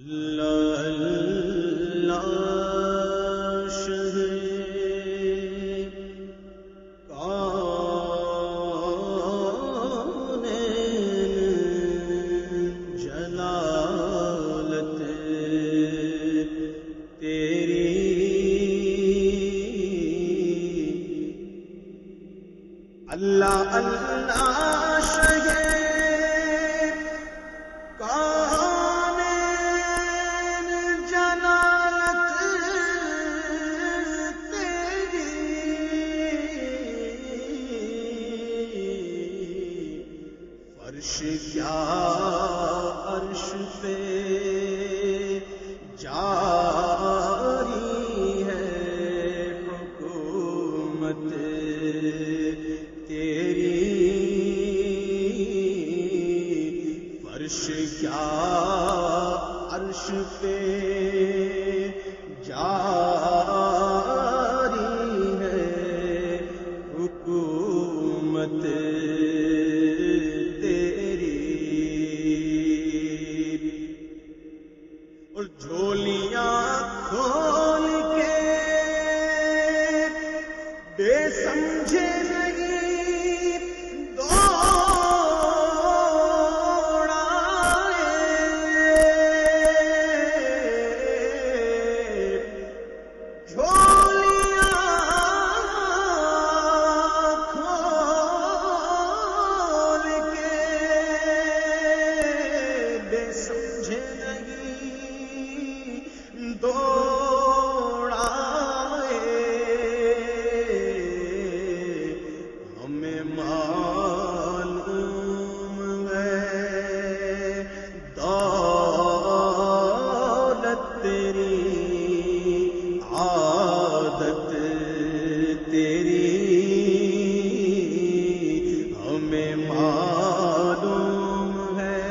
اللہ اللہ شہ کونین جلالت تیری اللہ اللہ شہ کیا عرش پہ جاری ہے حکومت تیری، فرش کیا عرش پہ جاری ہے حکومت جھولیاں کھول کے بے سمجھے نہیں دوڑائے، جھولیاں کھول کے بے سمجھے دوڑائے، ہمیں معلوم ہے دولت تیری عادت تیری، ہمیں معلوم ہے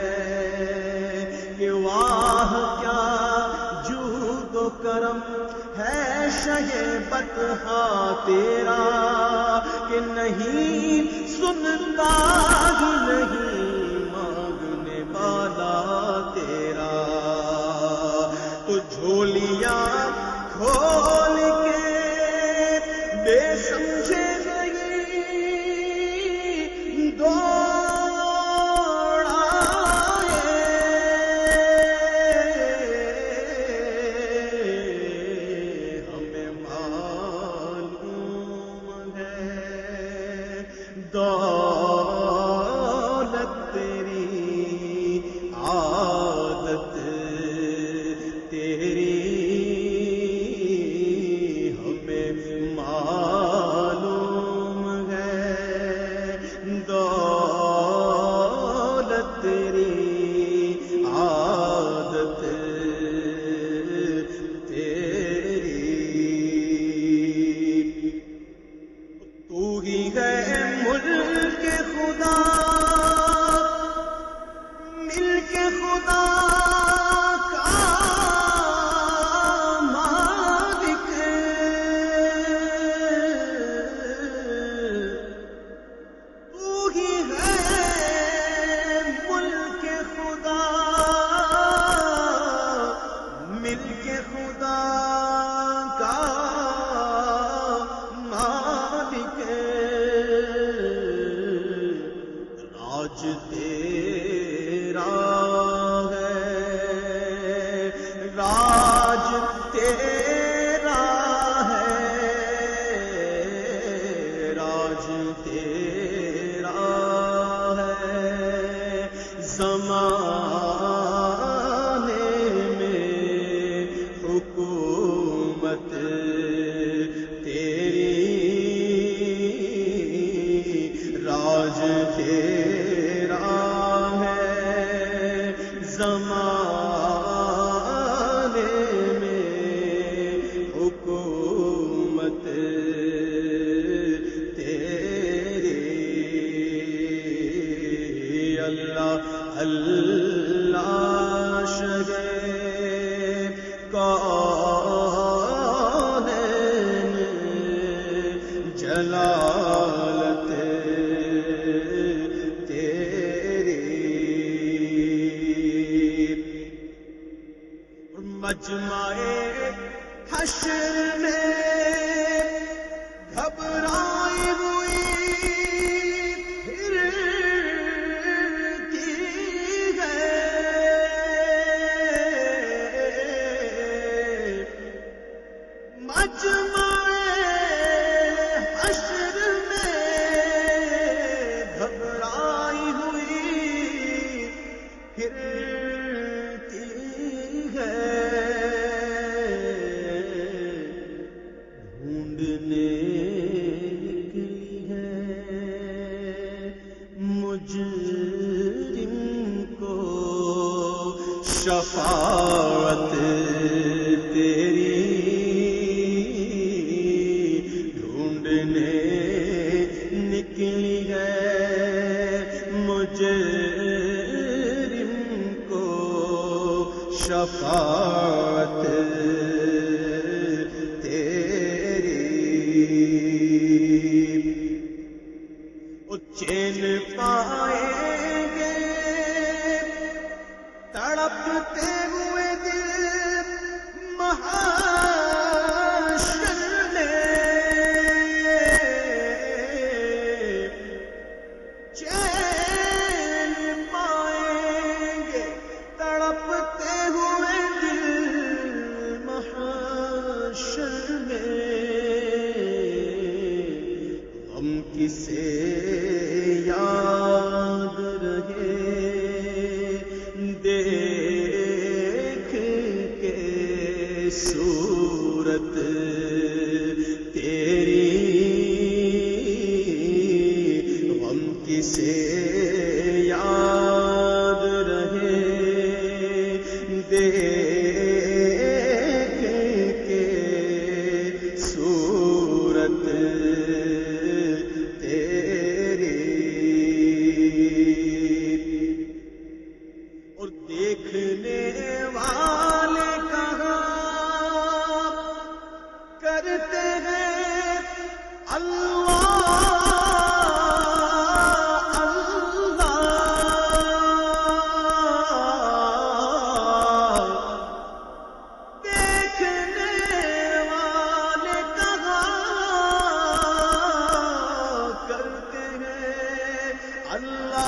کہ واہ کیا کرم ہے شہ بطحا تیرا، کہ نہیں سنتا ہی نہیں مانگنے والا تیرا، تو جھولیاں کھول کے بے سمجھے نہیں دولت تیری عادت تیری، ہمیں معلوم ہے دولت تیری عادت تیری، تو ہی ہے ملک خدا، ملک خدا کا مالک، تو ہی ہے ملک خدا، ملک خدا کا راج تیرا ہے، راج تیرا ہے، راج تیرا ہے، زمانے میں حکومت تیری، راج تیرا ہے، زمانے میں حکومت تیری، اللہ اللہ شہ کونین جلالت تیری، مجمع حشر میں گھبرائی ہوئی پھرتی ہے، مجمع حشر میں گھبرائی ہوئی پھرتی ہے، ڈھونڈنے نکلی ہے مجرم کو شفاعت تیری، ڈھونڈنے نکلی ہے مجرم کو شفاعت تیری، چین پائیں گے تڑپتے ہوئے دل محشر میں، چین پائیں گے تڑپتے ہوئے دل محشر میں، غم کسے یاد رہے دیکھ کے صورت تیری، غم کسے یاد رہے دیکھ کے صورت دیکھنے والے کہاں کرتے ہیں اللہ اللہ، دیکھنے والے کہاں کرتے ہیں اللہ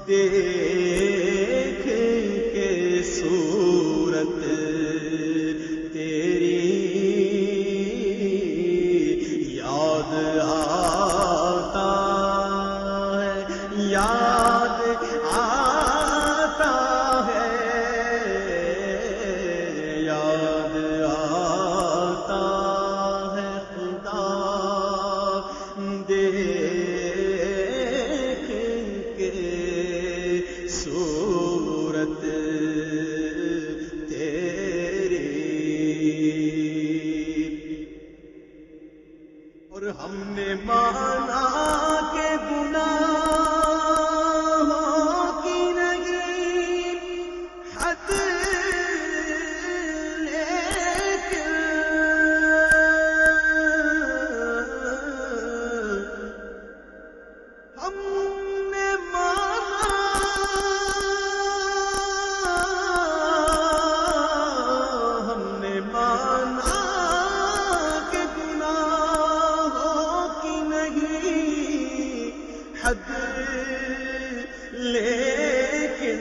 دیکھ کے صورت تیری، یاد آتا ہے، یاد آتا ہے، یاد آتا ہے خدا دیکھ کے صورت تیری، اور ہم نے مانا کہ گناہوں کی نہیں حد، لیکن ہم نے مانا کہ گناہوں کی نہیں حد، لیکن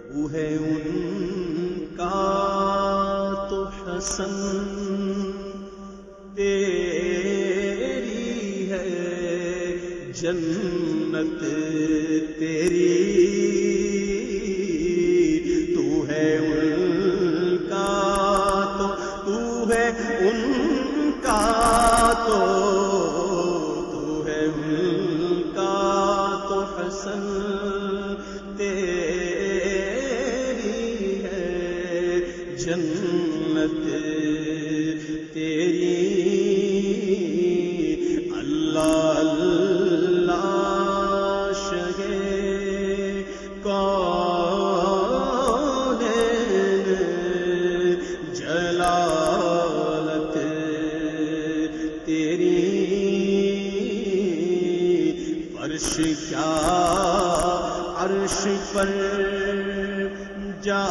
تو ہے ان کا تو حسن تیری ہے جنت تیری، تو ہے ان کا تو، تو ہے ان کا تو، تو ہے ان کا تو حسن تیری ہے جنت تیری، اللہ اللہ شہے کونین تیری فرش کیا عرش پر جا